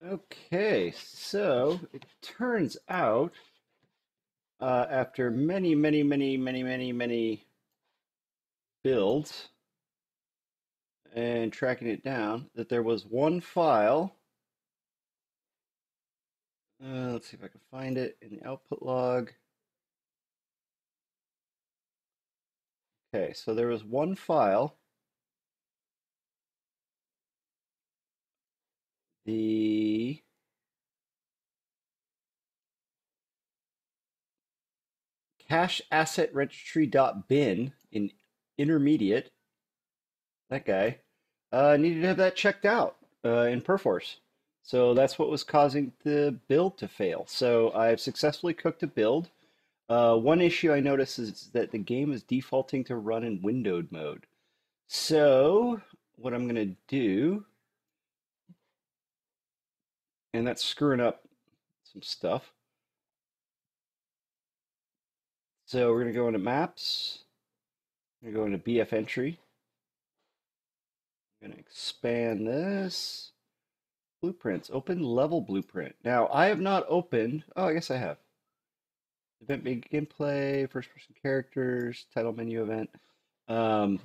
Okay, so it turns out after many builds and tracking it down that there was one file. Let's see if I can find it in the output log. Okay, so there was one file, the cache asset registry.bin in intermediate, that guy, needed to have that checked out in Perforce. So that's what was causing the build to fail. So I've successfully cooked a build. One issue I noticed is that the game is defaulting to run in windowed mode. So what I'm going to do, and that's screwing up some stuff. So we're going to go into maps. I'm going to go into BF entry. I'm going to expand this. Blueprints, open level blueprint. Now I have not opened, oh, I guess I have. Event begin play, first person characters, title menu event. Um,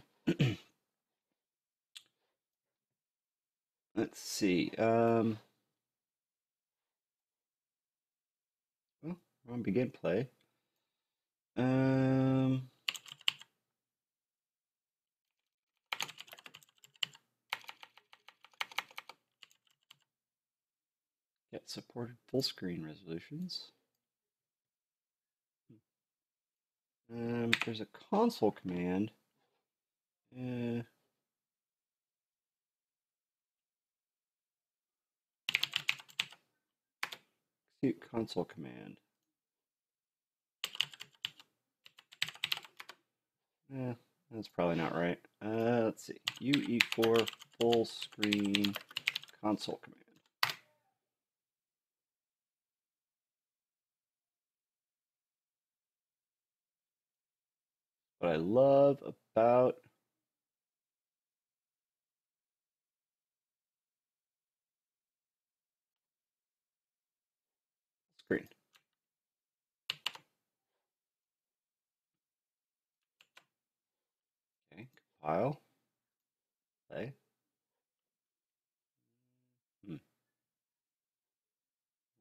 let's see. Well, we're on begin play. Um, get supported full screen resolutions. There's a console command. Uh, execute console command. That's probably not right. Let's see. UE4 full screen console command. What I love about screen. Okay, compile, play.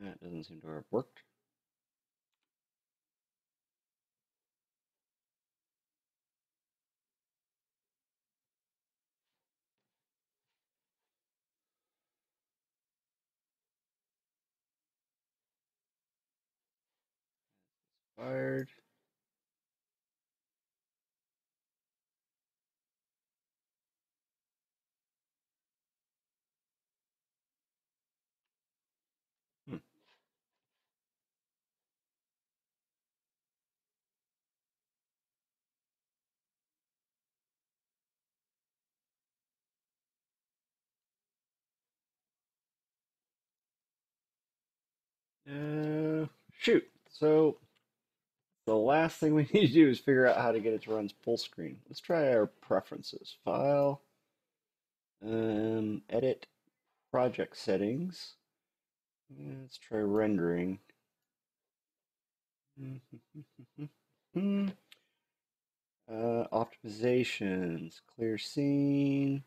That doesn't seem to have worked. Fired. Hmm. Shoot. So the last thing we need to do is figure out how to get it to run full screen. Let's try our preferences. File, edit, project settings. Let's try rendering. Optimizations, clear scene.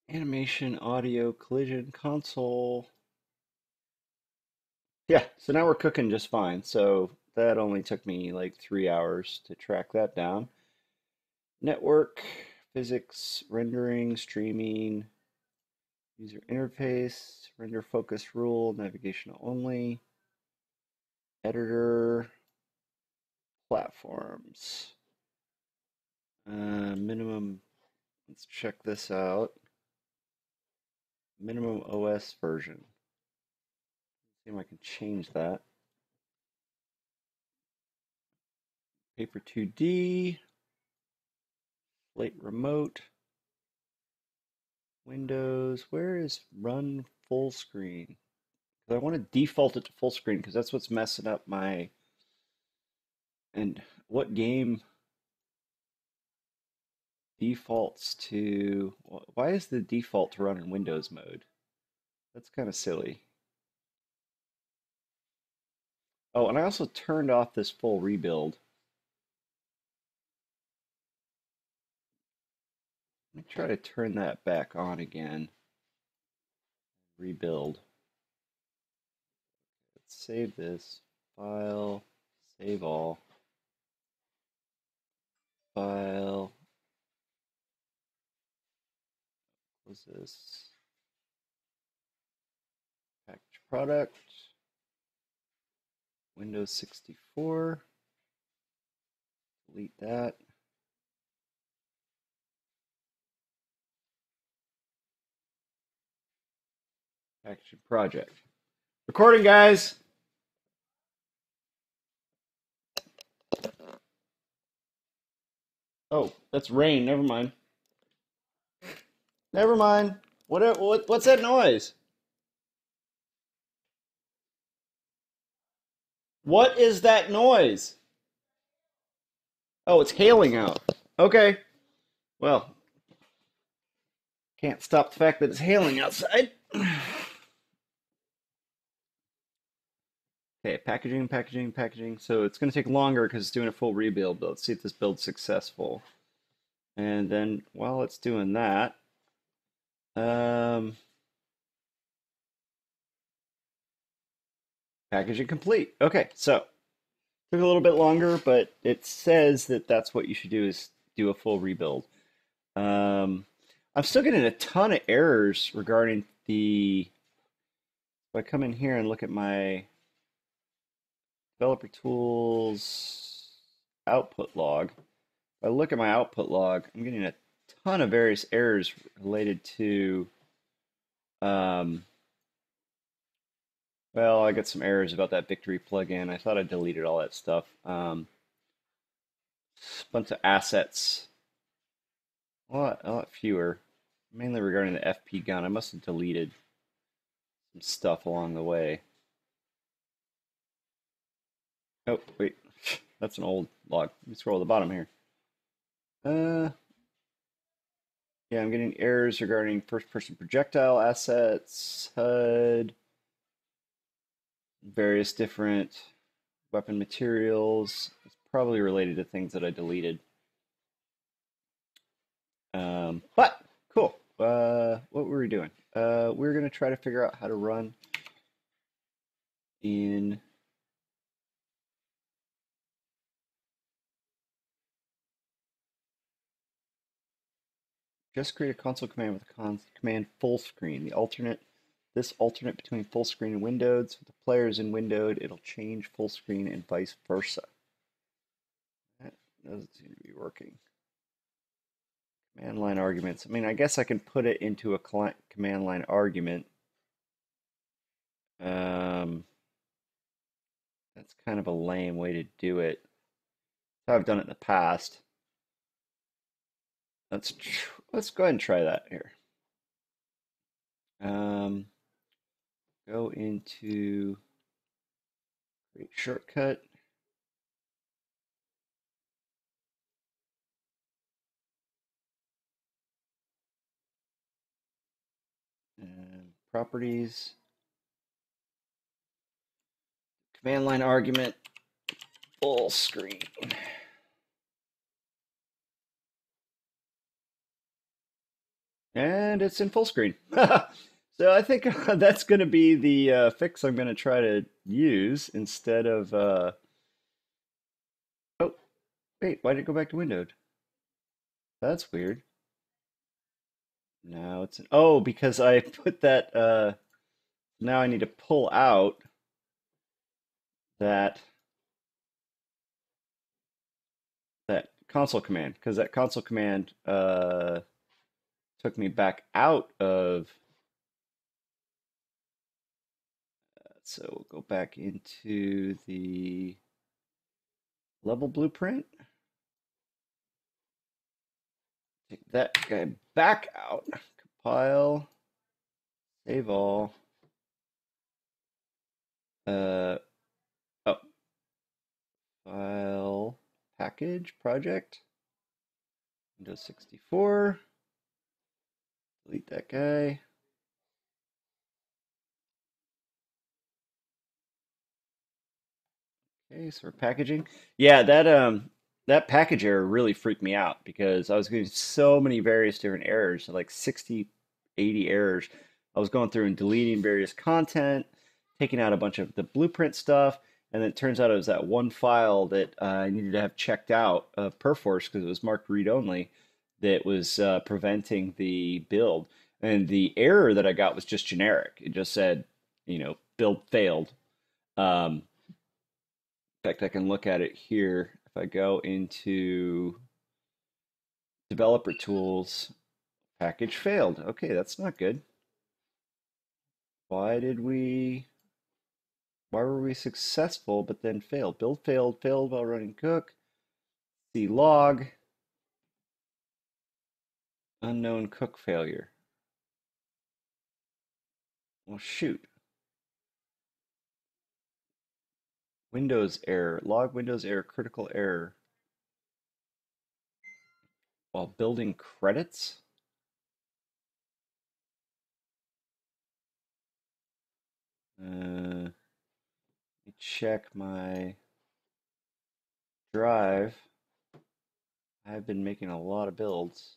Animation, audio, collision, console. Yeah, so now we're cooking just fine. So that only took me like 3 hours to track that down. Network, physics, rendering, streaming, user interface, render focus rule, navigation only, editor, platforms. Minimum, let's check this out. Minimum OS version. See if I can change that. Paper 2D, Slate Remote, Windows. Where is Run Full Screen? Because I want to default it to full screen because that's what's messing up my. And what game defaults to, why is the default to run in Windows mode? That's kind of silly. Oh, and I also turned off this full rebuild. Let me try to turn that back on again. Rebuild. Let's save this. File. Save all. File. Close this. Package product. Windows 64. Delete that. Package project. Recording, guys! Oh, that's rain. Never mind. Never mind. What's that noise? What is that noise? Oh, it's hailing out. Okay. Well, can't stop the fact that it's hailing outside. Okay, packaging, packaging, packaging. So it's going to take longer because it's doing a full rebuild, but let's see if this build's successful. And then while it's doing that, packaging complete. Okay, so took a little bit longer, but it says that that's what you should do is do a full rebuild. I'm still getting a ton of errors regarding the, if I come in here and look at my developer tools output log, if I look at my output log, I'm getting a ton of various errors related to, well, I got some errors about that Victory plugin. I thought I deleted all that stuff. Bunch of assets, a lot fewer, mainly regarding the FP gun. I must have deleted some stuff along the way. Oh, wait, that's an old log. Let me scroll to the bottom here. Yeah, I'm getting errors regarding first-person projectile assets, HUD, various different weapon materials. It's probably related to things that I deleted. But cool. What were we doing? We're gonna try to figure out how to run in just create a console command with a command full screen. This alternate between full screen and windowed. So if the player is in windowed, it'll change full screen and vice versa. That doesn't seem to be working. Command line arguments. I mean, I guess I can put it into a command line argument. That's kind of a lame way to do it. I've done it in the past. Let's go ahead and try that here. Go into create shortcut. And properties. Command line argument. Full screen. And it's in full screen. So I think that's going to be the fix I'm going to try to use instead of... Oh, wait, why did it go back to windowed? That's weird. Now it's... Oh, because I put that... Now I need to pull out that console command, because that console command took me back out of... So we'll go back into the level blueprint. Take that guy back out. Compile. Save all. Oh. File. package project, Windows 64, delete that guy. Okay, so we're packaging. Yeah, that package error really freaked me out because I was getting so many various different errors, like 60, 80 errors. I was going through and deleting various content, taking out a bunch of the blueprint stuff, and then it turns out it was that one file that I needed to have checked out of Perforce because it was marked read only that was preventing the build. And the error that I got was just generic. It just said, build failed. Um, in fact, I can look at it here. If I go into developer tools, package failed. Okay, that's not good. Why were we successful but then failed? Build failed, failed while running cook. See log, unknown cook failure. Well, shoot. Windows error, log Windows error, critical error while building credits. Let me check my drive. I've been making a lot of builds.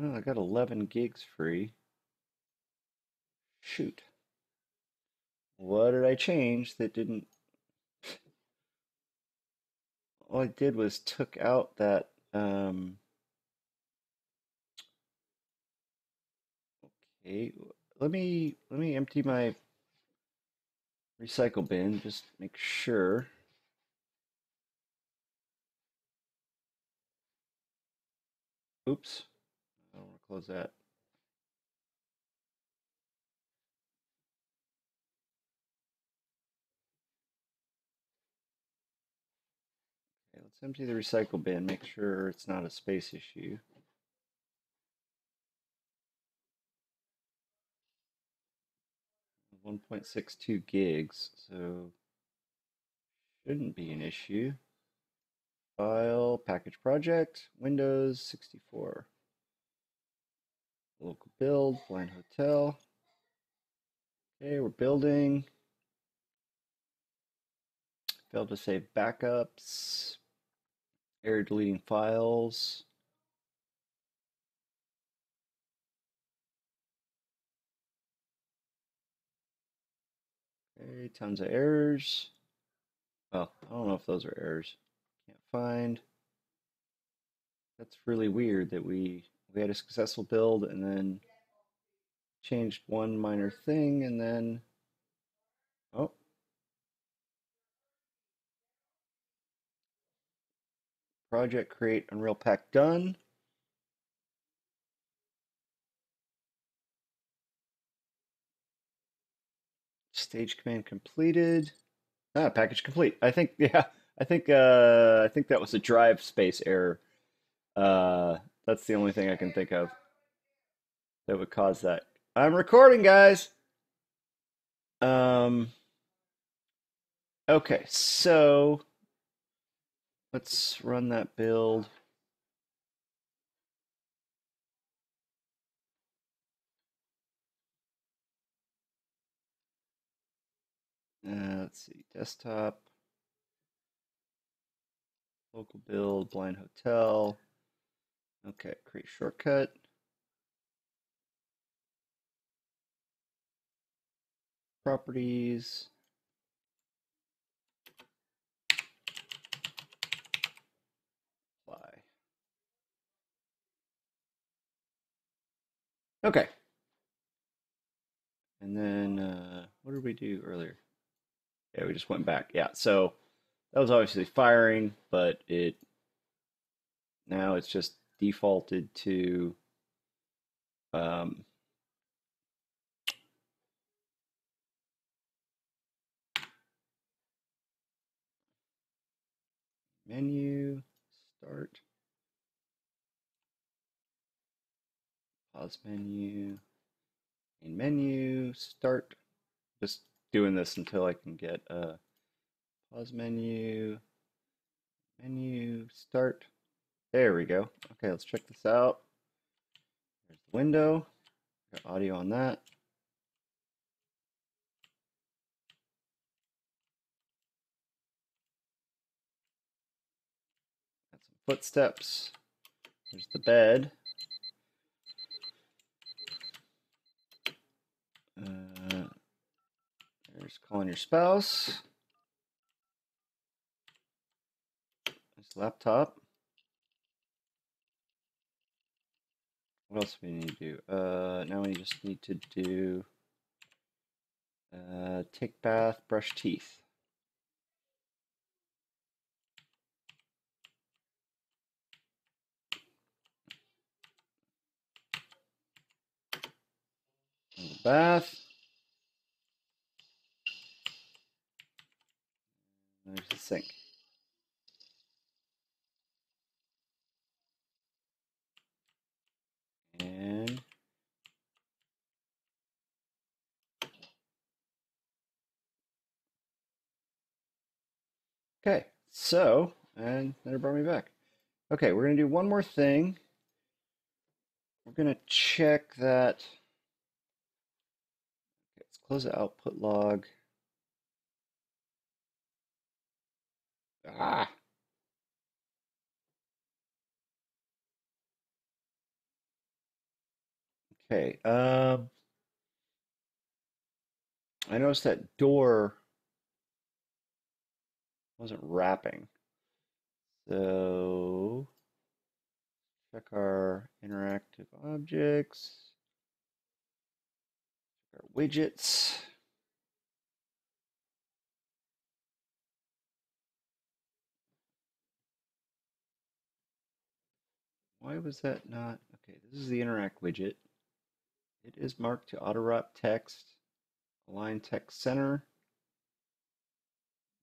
Oh, I got 11 gigs free. Shoot. What did I change that didn't? All I did was took out that. Okay, let me empty my recycle bin. Just make sure. Oops, I don't want to close that. Okay, let's empty the recycle bin. Make sure it's not a space issue. 1.62 gigs, so shouldn't be an issue. File, package project, Windows 64. Local build, blind hotel. Okay, we're building. Failed to save backups. Error deleting files. Okay, tons of errors. Well, I don't know if those are errors. Can't find. That's really weird that we had a successful build and then changed one minor thing and then oh, project create Unreal Pack done. Stage command completed. Ah, package complete. I think yeah, I think that was a drive space error. That's the only thing I can think of that would cause that. I'm recording, guys. Um, okay, so let's run that build. Let's see, desktop, local build, blind hotel. Okay, create shortcut. Properties. Apply. Okay. And then what did we do earlier? Yeah, we just went back. Yeah, so that was obviously firing, but now it's just defaulted to um, menu, start, pause menu, main menu, start. Just doing this until I can get Pause menu, menu, start. There we go. Okay, let's check this out. There's the window. Got audio on that. Got some footsteps. There's the bed. There's calling your spouse. This laptop. What else do we need to do? Now we just need to do take bath, brush teeth. In the bath. There's the sink. And okay, so, and then it brought me back. Okay, we're going to do one more thing. We're going to check that. Okay, let's close the output log. Ah. Okay. I noticed that door wasn't wrapping. So check our interactive objects, our widgets. Why was that not? Okay, this is the interact widget. It is marked to auto wrap text, align text center.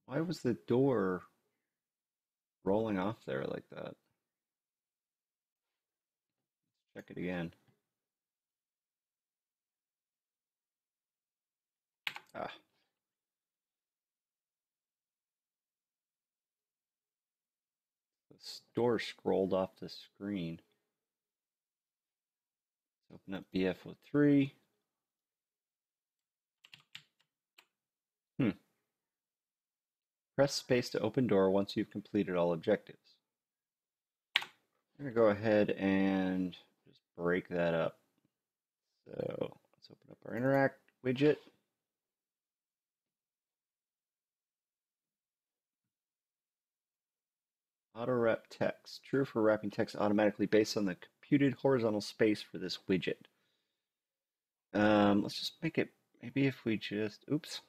Why was the door rolling off there like that? Check it again. Ah. The door scrolled off the screen. Let's open up BF03. Press space to open door once you've completed all objectives. I'm going to go ahead and just break that up. So let's open up our interact widget. Auto wrap text. True for wrapping text automatically based on the computed horizontal space for this widget. Let's just make it, maybe if we just, oops.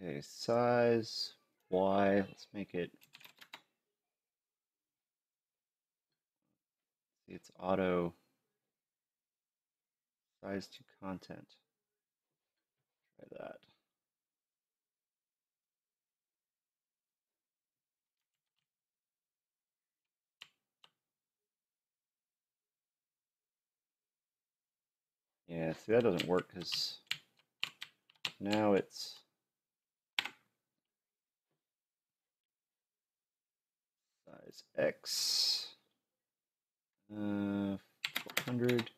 Okay, size, Y, let's make it, see, it's auto size to content. Try that. Yeah, see, that doesn't work because now it's size X, 400.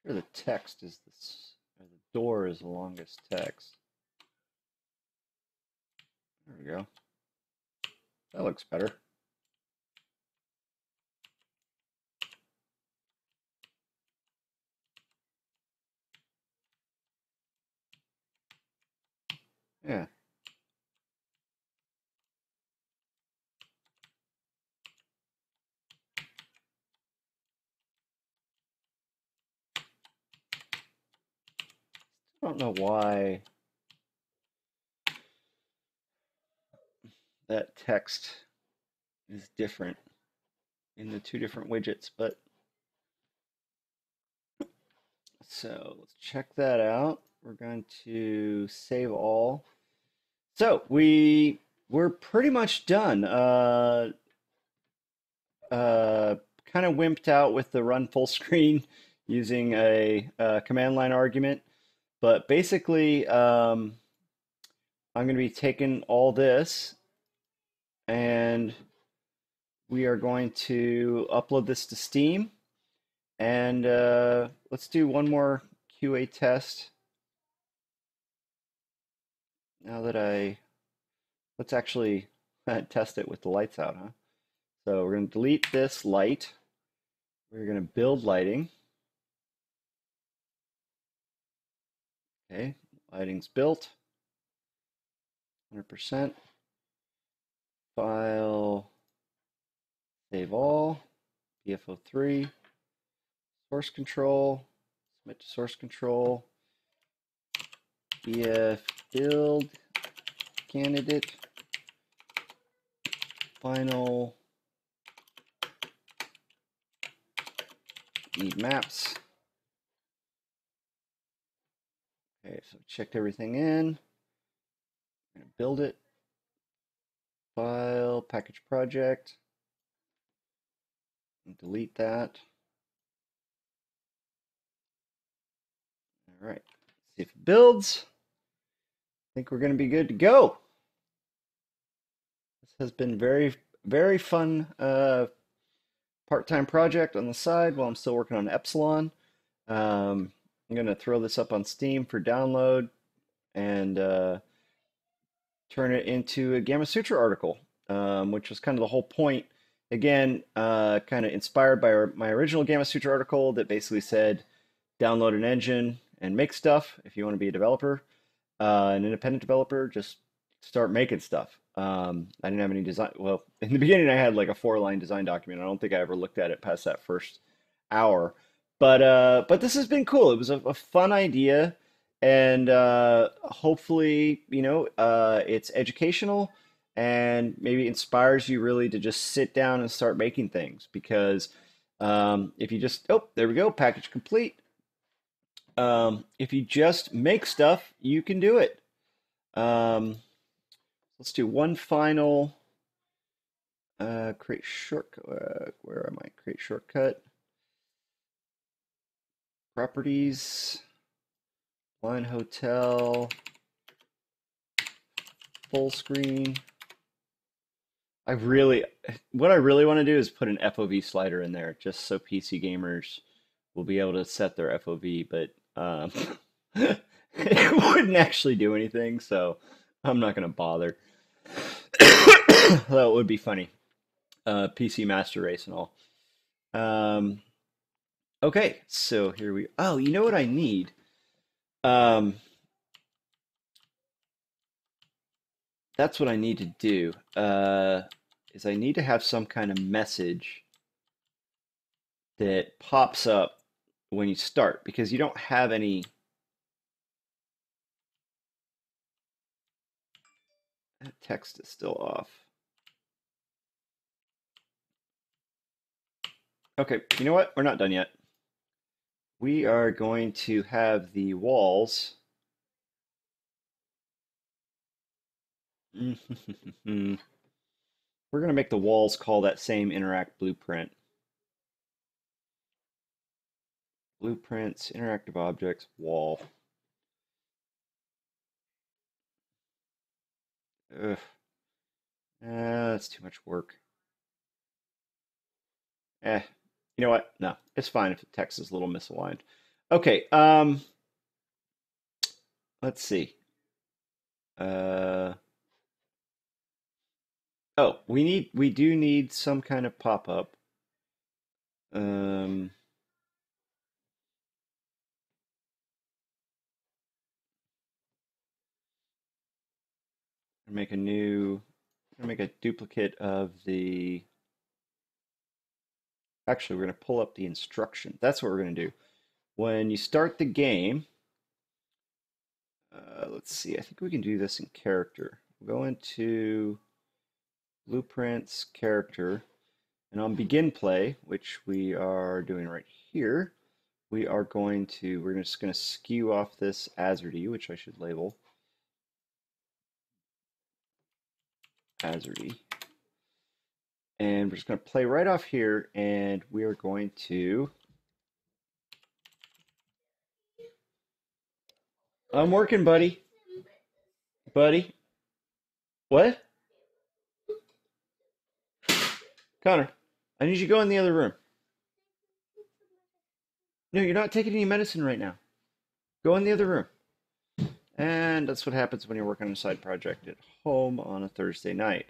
Sure, the text is this, or the door is the longest text. There we go. That looks better. Yeah. I don't know why that text is different in the two different widgets, but so let's check that out. We're going to save all. So we're pretty much done. Uh, Kind of wimped out with the run full screen using a command line argument, but basically, I'm going to be taking all this and we are going to upload this to Steam. And let's do one more QA test. Now that let's actually test it with the lights out, huh? So we're going to delete this light. We're going to build lighting. Okay, lighting's built. 100%. File, save all, BFO3, source control, submit to source control, BF build, candidate, final, need maps. Okay, so checked everything in. I'm going to build it. File, package project. And delete that. All right, see if it builds. I think we're going to be good to go. This has been very fun part-time project on the side while I'm still working on Epsilon. I'm going to throw this up on Steam for download and turn it into a Gamma Sutra article, which was kind of the whole point. Again, kind of inspired by my original Gamma Sutra article that basically said download an engine and make stuff if you want to be a developer, an independent developer, just start making stuff. I didn't have any design. Well, in the beginning, I had like a 4-line design document. I don't think I ever looked at it past that first hour. But this has been cool. It was a fun idea, and hopefully, it's educational and maybe inspires you really to just sit down and start making things. Because if you just, oh, there we go, package complete. If you just make stuff, you can do it. Um, let's do one final create shortcut. Where am I? Create shortcut. Properties. Line hotel. Full screen. What I really want to do is put an FOV slider in there, just so PC gamers will be able to set their FOV, but it wouldn't actually do anything, so I'm not going to bother. Though it would be funny. PC Master Race and all. Um, okay, so here we. Oh, you know what I need? Um, that's what I need to do. Is I need to have some kind of message that pops up when you start because you don't have any. That text is still off. Okay, you know what? We're not done yet. We are going to have the walls. We're going to make the walls call that same interact blueprint. Blueprints, interactive objects, wall. Ugh. That's too much work. Eh, you know what? No, it's fine if the text is a little misaligned. Okay, let's see. Uh, oh, we do need some kind of pop-up. Um, make a new, make a duplicate of the. Actually, we're going to pull up the instruction. That's what we're going to do. When you start the game, let's see. I think we can do this in character. We'll go into blueprints, character, and on begin play, which we are doing right here, we're just going to skew off this AZRD, which I should label. hazardy. And we're just going to play right off here, and we are going to... I'm working, buddy. Buddy. What? Connor, I need you to go in the other room. No, you're not taking any medicine right now. Go in the other room. And that's what happens when you're working on a side project at home on a Thursday night.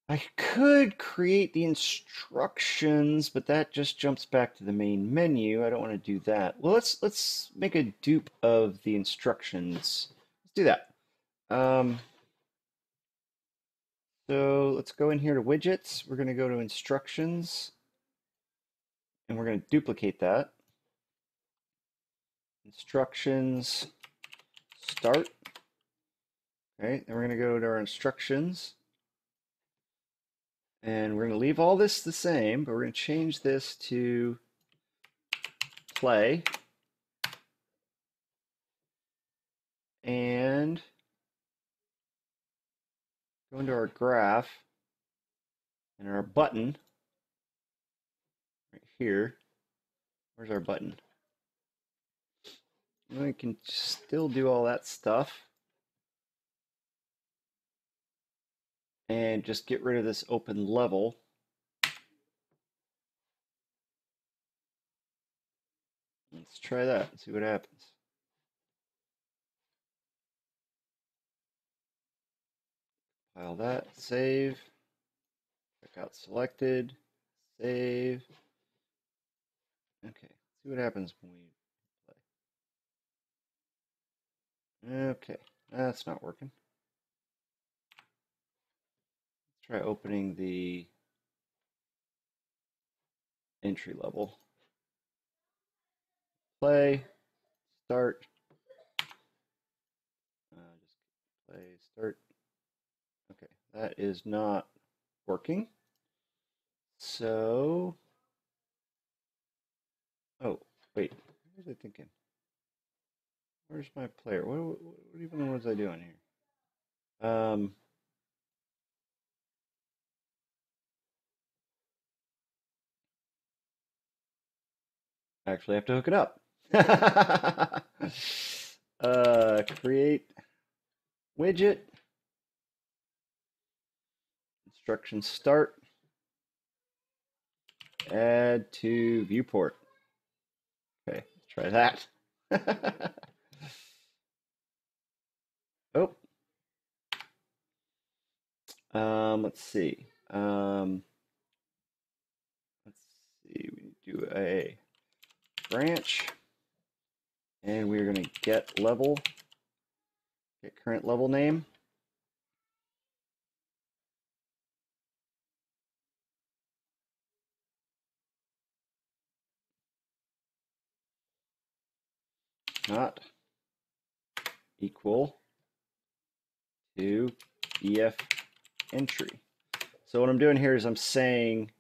I could create the instructions, but that just jumps back to the main menu. I don't want to do that. Well, let's make a dupe of the instructions. Let's do that. So let's go in here to widgets. We're going to go to instructions, and we're going to duplicate that. Instructions start. Okay, then we're going to go to our instructions. And we're going to leave all this the same, but we're going to change this to play. And go into our graph and our button right here. Where's our button? And we can still do all that stuff. And just get rid of this open level. Let's try that and see what happens. File that, save, checkout selected, save. Okay, see what happens when we play. Okay, that's not working. Let's try opening the entry level. Play, start, just play, start. Okay, that is not working. So, oh, wait, what was I thinking? Where's my player? What even was I doing here? Actually have to hook it up. Create widget. Instructions start. Add to viewport. Okay, let's try that. Oh. Let's see. Let's see. We do a branch, and we're going to get level, get current level name. Not equal to BF entry. So what I'm doing here is I'm saying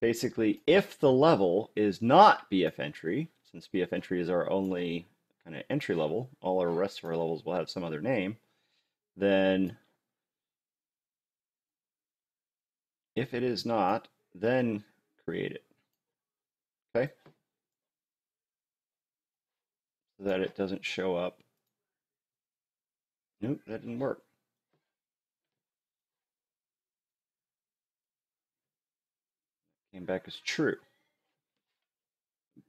basically if the level is not BF entry, since BF entry is our only kind of entry level, all our rest of our levels will have some other name, then if it is not, then create it. Okay? So that it doesn't show up. Nope, that didn't work. Came back as true.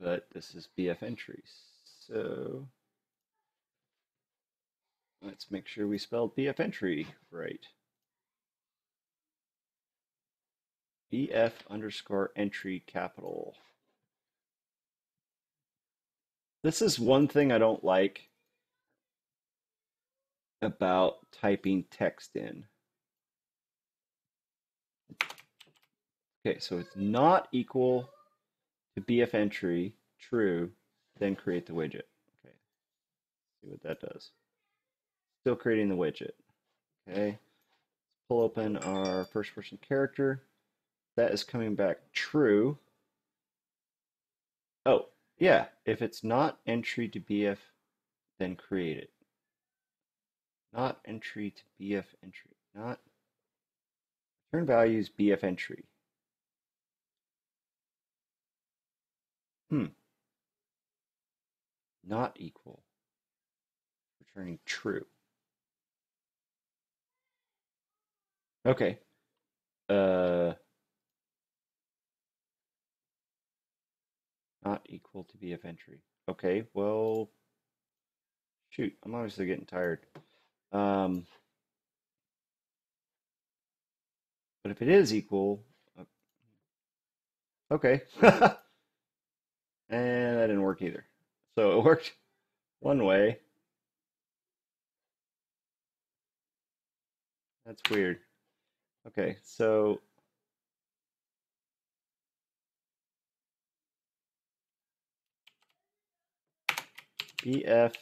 But this is BF entry. So let's make sure we spelled BF entry right. BF underscore entry capital. This is one thing I don't like about typing text in. Okay, so it's not equal to BF entry, true, then create the widget. Okay, see what that does. Still creating the widget. Okay, let's pull open our first person character. That is coming back true. Oh, yeah, if it's not entry to BF, then create it. Not entry to BF entry. Not return values BF entry. Hmm. Not equal. Returning true. Okay. Uh, Not equal to BF entry. Okay, well, shoot, I'm obviously getting tired. Um, but if it is equal, okay. And that didn't work either. So it worked one way. That's weird. Okay, so BF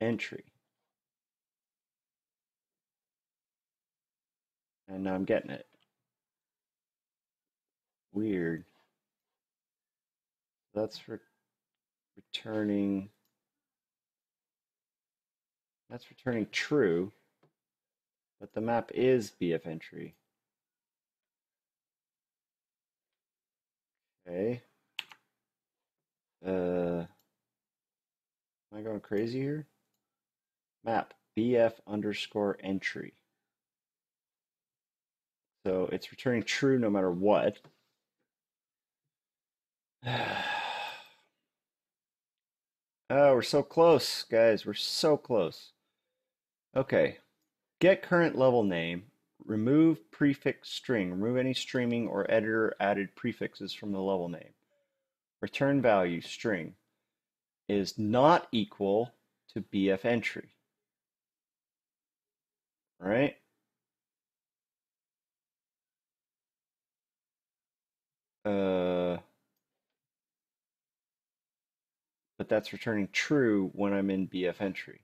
entry. And now I'm getting it. Weird. That's returning. That's returning true, but the map is BF entry. Okay. Am I going crazy here? Map BF underscore entry. So it's returning true no matter what. Oh, we're so close, guys. We're so close. Okay. Get current level name. Remove prefix string. Remove any streaming or editor added prefixes from the level name. Return value string is not equal to BF entry. Right? But that's returning true when I'm in BF entry.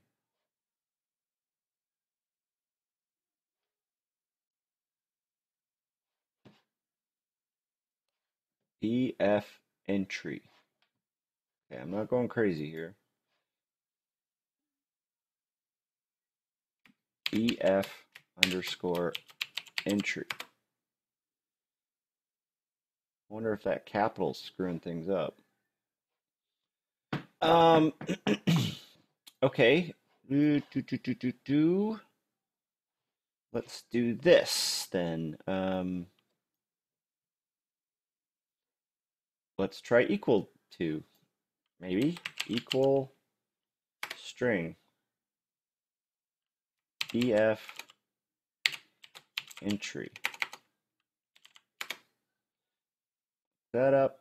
BF entry. Okay, I'm not going crazy here. BF underscore entry. I wonder if that capital's screwing things up. Um, okay. Let's do this then. Let's try equal to, maybe. Equal string. BF entry. That up.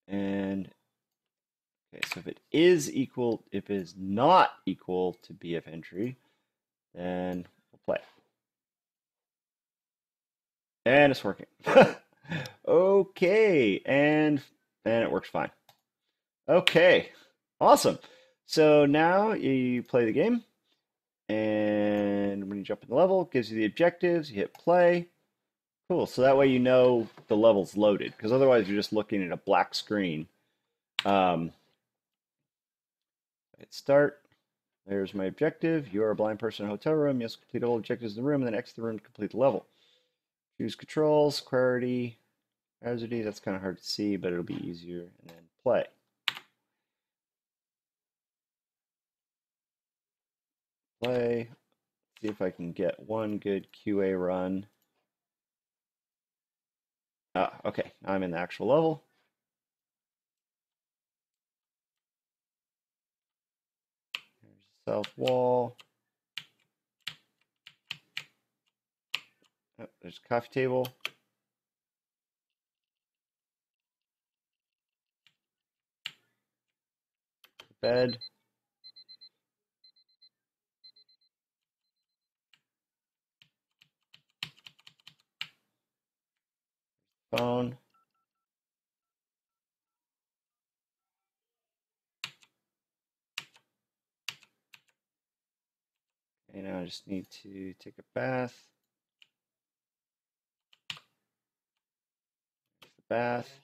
And okay, so if it is not equal to BF entry, then we'll play. And it's working. Okay, and it works fine. Okay, awesome. So now you play the game, and when you jump in the level, it gives you the objectives. You hit play. Cool. So that way you know the level's loaded, because otherwise you're just looking at a black screen. Hit start. There's my objective. You are a blind person in a hotel room. You must complete all objectives in the room, and then exit the room to complete the level. Choose controls, clarity, hazardy. That's kind of hard to see, but it'll be easier. And then play. Play. See if I can get one good QA run. Ah, okay. Now I'm in the actual level. There's the south wall. Oh, there's a coffee table. Bed. Phone. Okay, now I just need to take a bath. There's the bath.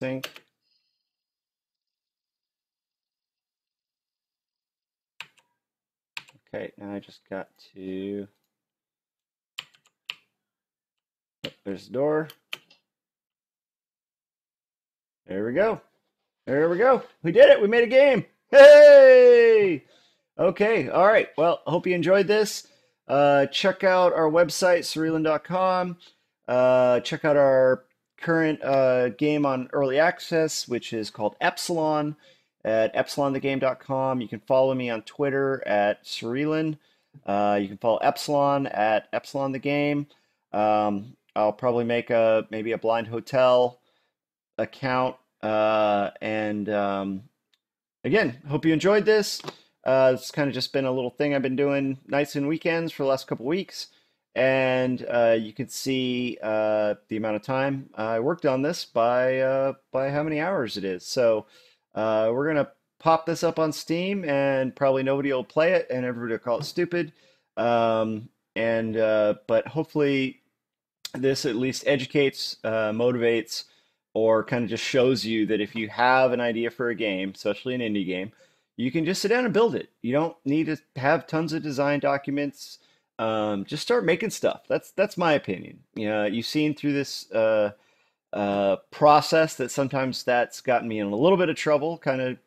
sync. Okay, now I just got to, oh, there's the door. There we go. There we go. We did it. We made a game. Hey! Okay, all right. Well, I hope you enjoyed this. Check out our website, cerealan.com. Check out our current game on early access, which is called Epsilon at epsilonthegame.com. You can follow me on Twitter at Cerealan. You can follow Epsilon at Epsilon the Game. I'll probably make maybe a blind hotel account. And again, hope you enjoyed this. It's kind of just been a little thing I've been doing nights and weekends for the last couple weeks. And you can see the amount of time I worked on this by how many hours it is. So we're gonna pop this up on Steam, and probably nobody will play it, and everybody will call it stupid. But hopefully this at least educates, motivates, or kind of just shows you that if you have an idea for a game, especially an indie game, you can just sit down and build it. You don't need to have tons of design documents. Just start making stuff. That's my opinion. You know, you've seen through this process that sometimes that's gotten me in a little bit of trouble, kind of,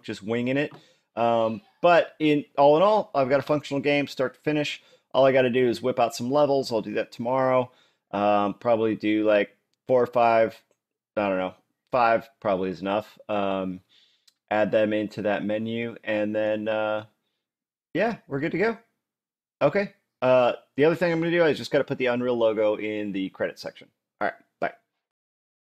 just winging it. But in all, I've got a functional game, start to finish. All I got to do is whip out some levels. I'll do that tomorrow. Probably do like 4 or 5. I don't know. 5 probably is enough. Add them into that menu, and then yeah, we're good to go. Okay. The other thing I'm going to do is just got to put the Unreal logo in the credit section.